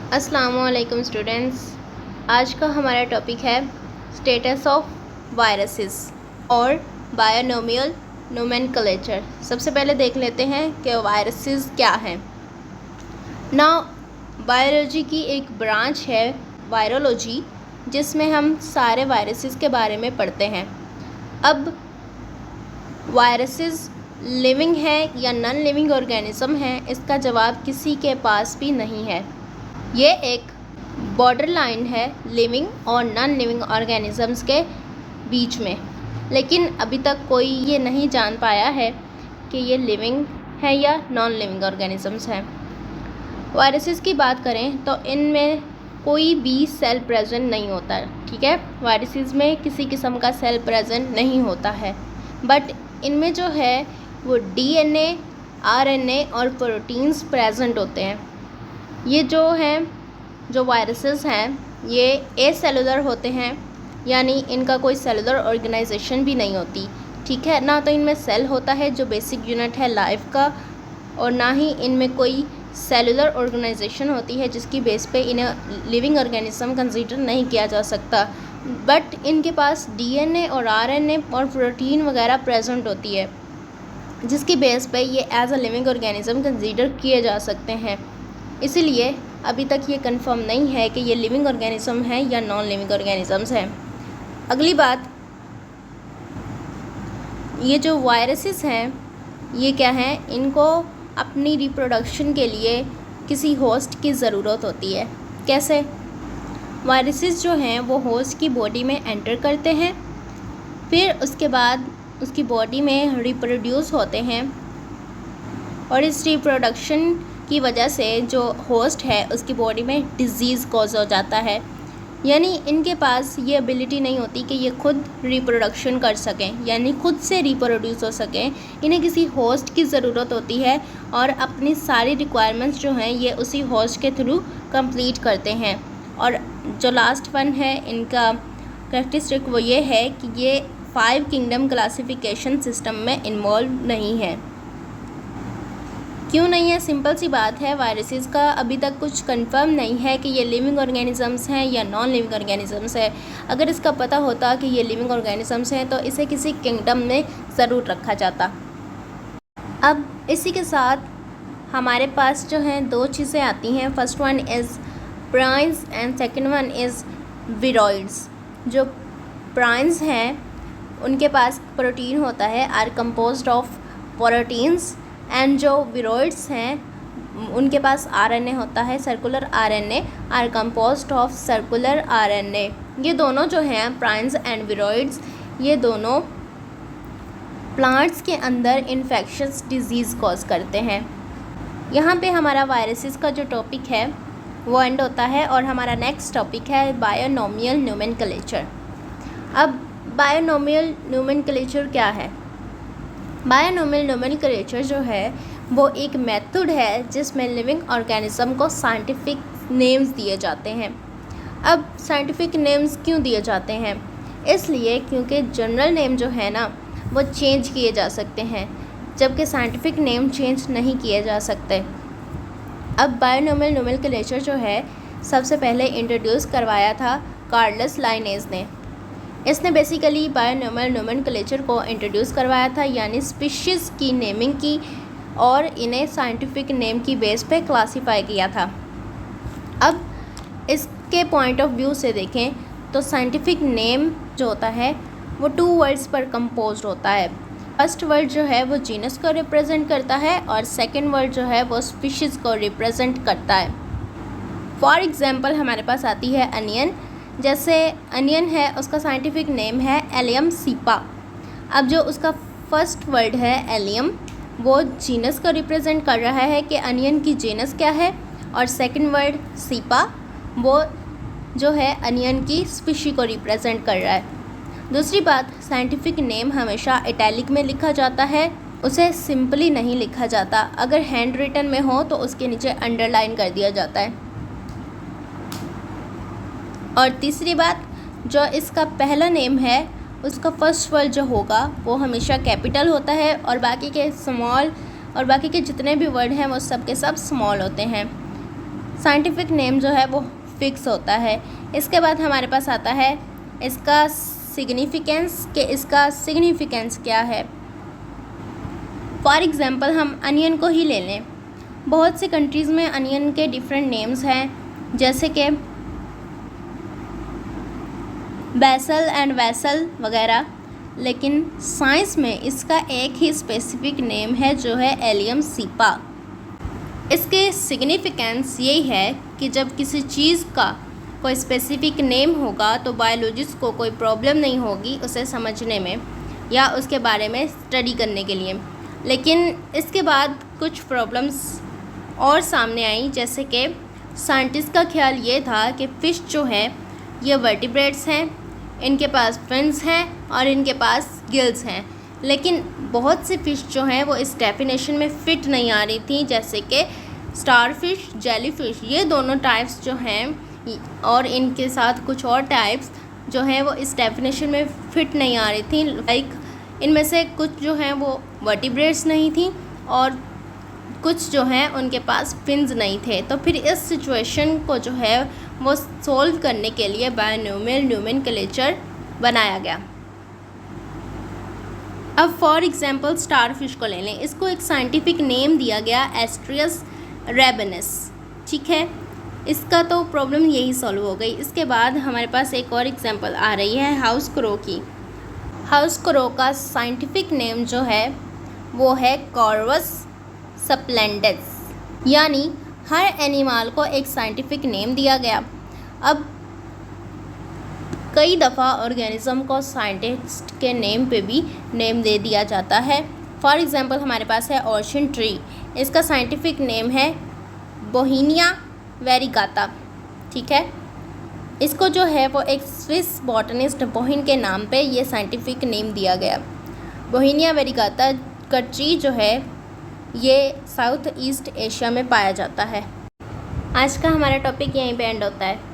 अस्सलामुअलैकुम स्टूडेंट्स। आज का हमारा टॉपिक है स्टेटस ऑफ वायरसेस और बायोनोमियल नोमेनक्लेचर। सबसे पहले देख लेते हैं कि वायरसेस क्या हैं। नाउ बायोलॉजी की एक ब्रांच है वायरोलॉजी, जिसमें हम सारे वायरसेस के बारे में पढ़ते हैं। अब वायरसेस लिविंग है या नॉन लिविंग ऑर्गेनिज्म है, इसका जवाब किसी के पास भी नहीं है। ये एक बॉर्डर लाइन है लिविंग और नॉन लिविंग ऑर्गेनिजम्स के बीच में, लेकिन अभी तक कोई ये नहीं जान पाया है कि ये लिविंग है या नॉन लिविंग ऑर्गेनिजम्स हैं। वायरसेस की बात करें तो इनमें कोई भी सेल प्रेजेंट नहीं होता, ठीक है। वायरसेस में किसी किस्म का सेल प्रेजेंट नहीं होता है, बट इनमें जो है वो डीएनए, आरएनए और प्रोटीन्स प्रेजेंट होते हैं। ये जो वायरसेस हैं ये एसेलुलर होते हैं, यानी इनका कोई सेलुलर ऑर्गेनाइजेशन भी नहीं होती, ठीक है। ना तो इनमें सेल होता है जो बेसिक यूनिट है लाइफ का, और ना ही इनमें कोई सेलुलर ऑर्गेनाइजेशन होती है जिसकी बेस पे इन्हें लिविंग ऑर्गेनिज्म कंसीडर नहीं किया जा सकता। बट इनके पास डीएनए और आरएनए और प्रोटीन वगैरह प्रेजेंट होती है, जिसकी बेस पे ये as a living organism consider किए जा सकते हैं। इसीलिए अभी तक ये कंफर्म नहीं है कि ये लिविंग ऑर्गेनिज्म है या नॉन लिविंग ऑर्गेनिजम्स हैं। अगली बात, ये जो वायरसेस हैं ये क्या हैं, इनको अपनी रिप्रोडक्शन के लिए किसी होस्ट की ज़रूरत होती है। कैसे? वायरसेस जो हैं वो होस्ट की बॉडी में एंटर करते हैं, फिर उसके बाद उसकी बॉडी में रिप्रोड्यूस होते हैं, और इस रिप्रोडक्शन की वजह से जो होस्ट है उसकी बॉडी में डिजीज़ कॉज हो जाता है। यानी इनके पास ये एबिलिटी नहीं होती कि ये खुद रिप्रोडक्शन कर सकें, यानी खुद से रिप्रोड्यूस हो सकें। इन्हें किसी होस्ट की ज़रूरत होती है और अपनी सारी रिक्वायरमेंट्स जो हैं ये उसी होस्ट के थ्रू कंप्लीट करते हैं। और जो लास्ट वन है इनका कैरेक्टरिस्टिक वो ये है कि ये 5 किंगडम क्लासिफिकेशन सिस्टम में इन्वॉल्व नहीं है। क्यों नहीं है? सिंपल सी बात है, वायरसेस का अभी तक कुछ कंफर्म नहीं है कि ये लिविंग ऑर्गेनिजम्स हैं या नॉन लिविंग ऑर्गेनिजम्स है। अगर इसका पता होता कि ये लिविंग ऑर्गेनिजम्स हैं तो इसे किसी किंगडम में ज़रूर रखा जाता। अब इसी के साथ हमारे पास जो हैं 2 चीज़ें आती हैं। First one is prions and second one is viroids. जो प्राइन्स हैं उनके पास प्रोटीन होता है, are composed of proteins, and जो विरॉइड्स हैं उनके पास आरएनए होता है, circular RNA, are composed of circular RNA. ये दोनों जो हैं प्राइन्स एंड विरॉइड्स, ये दोनों प्लांट्स के अंदर इन्फेक्शस डिजीज़ कॉज करते हैं। यहाँ पे हमारा वायरसेस का जो टॉपिक है वो एंड होता है, और हमारा नेक्स्ट टॉपिक है बायोनोमियल नोमेनक्लेचर। अब बायोनोमियल नोमेनक्लेचर क्या है? बायोनोमियल नोमेनक्लेचर जो है वो एक मेथड है जिसमें लिविंग ऑर्गेनिज्म को साइंटिफिक नेम्स दिए जाते हैं। अब साइंटिफिक नेम्स क्यों दिए जाते हैं? इसलिए क्योंकि जनरल नेम जो है ना वो चेंज किए जा सकते हैं, जबकि साइंटिफिक नेम चेंज नहीं किए जा सकते। अब बायोनोमियल नोमेनक्लेचर जो है सबसे पहले इंट्रोड्यूस करवाया था कार्लस लाइनेज ने। इसने बेसिकली बायोनोमियल नोमेनक्लेचर को इंट्रोड्यूस करवाया था, यानी स्पीशीज़ की नेमिंग की और इन्हें साइंटिफिक नेम की बेस पे क्लासीफाई किया था। अब इसके पॉइंट ऑफ व्यू से देखें तो साइंटिफिक नेम जो होता है वो 2 वर्ड्स पर कंपोज्ड होता है। फर्स्ट वर्ड जो है वो जीनस को रिप्रेजेंट करता है और सेकेंड वर्ड जो है वो स्पीशीज़ को रिप्रेजेंट करता है। फॉर एग्ज़ाम्पल हमारे पास आती है अनियन। जैसे अनियन है उसका साइंटिफिक नेम है एलियम सीपा। अब जो उसका फर्स्ट वर्ड है एलियम वो जीनस को रिप्रेजेंट कर रहा है कि अनियन की जीनस क्या है, और सेकंड वर्ड सीपा वो जो है अनियन की स्पीशी को रिप्रेजेंट कर रहा है। दूसरी बात, साइंटिफिक नेम हमेशा इटैलिक में लिखा जाता है, उसे सिंपली नहीं लिखा जाता। अगर हैंड रिटन में हो तो उसके नीचे अंडरलाइन कर दिया जाता है। और तीसरी बात, जो इसका पहला नेम है उसका फर्स्ट वर्ड जो होगा वो हमेशा कैपिटल होता है, और बाकी के स्मॉल, और बाकी के जितने भी वर्ड हैं वो सब के सब स्मॉल होते हैं। साइंटिफिक नेम जो है वो फिक्स होता है। इसके बाद हमारे पास आता है इसका सिग्निफिकेंस, कि इसका सिग्निफिकेंस क्या है। फॉर एग्ज़ाम्पल हम अनियन को ही ले लें। बहुत सी कंट्रीज़ में अनियन के डिफरेंट नेम्स हैं, जैसे कि बेसल एंड वेसल वगैरह, लेकिन साइंस में इसका एक ही स्पेसिफिक नेम है जो है एलियम सीपा। इसके सिग्निफिकेंस यही है कि जब किसी चीज़ का कोई स्पेसिफिक नेम होगा तो बायोलॉजिस्ट को कोई प्रॉब्लम नहीं होगी उसे समझने में या उसके बारे में स्टडी करने के लिए। लेकिन इसके बाद कुछ प्रॉब्लम्स और सामने आई, जैसे कि साइंटिस्ट का ख्याल ये था कि फ़िश जो है ये वर्टिब्रेट्स हैं, इनके पास फिन्स हैं और इनके पास गिल्स हैं, लेकिन बहुत सी फ़िश जो हैं वो इस डेफिनेशन में फ़िट नहीं आ रही थी, जैसे कि स्टारफिश, जेलीफिश, ये दोनों टाइप्स जो हैं और इनके साथ कुछ और टाइप्स जो हैं वो इस डेफिनेशन में फ़िट नहीं आ रही थी। लाइक इनमें से कुछ जो हैं वो वर्टिब्रेट्स नहीं थी और कुछ जो हैं उनके पास फिन्स नहीं थे। तो फिर इस सिचुएशन को जो है वो सॉल्व करने के लिए बायनोमियल नोमेनक्लेचर बनाया गया। अब फॉर एग्जांपल स्टारफिश को ले लें। इसको एक साइंटिफिक नेम दिया गया एस्ट्रियस रेबेनस, ठीक है। इसका तो प्रॉब्लम यही सॉल्व हो गई। इसके बाद हमारे पास एक और एग्जांपल आ रही है हाउस क्रो की। हाउस क्रो का साइंटिफिक नेम जो है वो है कॉर्वस स्प्लेंडेंस, यानी हर एनिमल को एक साइंटिफिक नेम दिया गया। अब कई दफ़ा ऑर्गेनिज्म को साइंटिस्ट के नेम पे भी नेम दे दिया जाता है। फॉर एग्जांपल हमारे पास है ओशन ट्री। इसका साइंटिफिक नेम है बोहीनिया वेरिगाता, ठीक है। इसको जो है वो एक स्विस बॉटनिस्ट बोहिन के नाम पे ये साइंटिफिक नेम दिया गया। बोहीनिया वेरिगाता का ट्री जो है ये साउथ ईस्ट एशिया में पाया जाता है। आज का हमारा टॉपिक यहीं पे एंड होता है।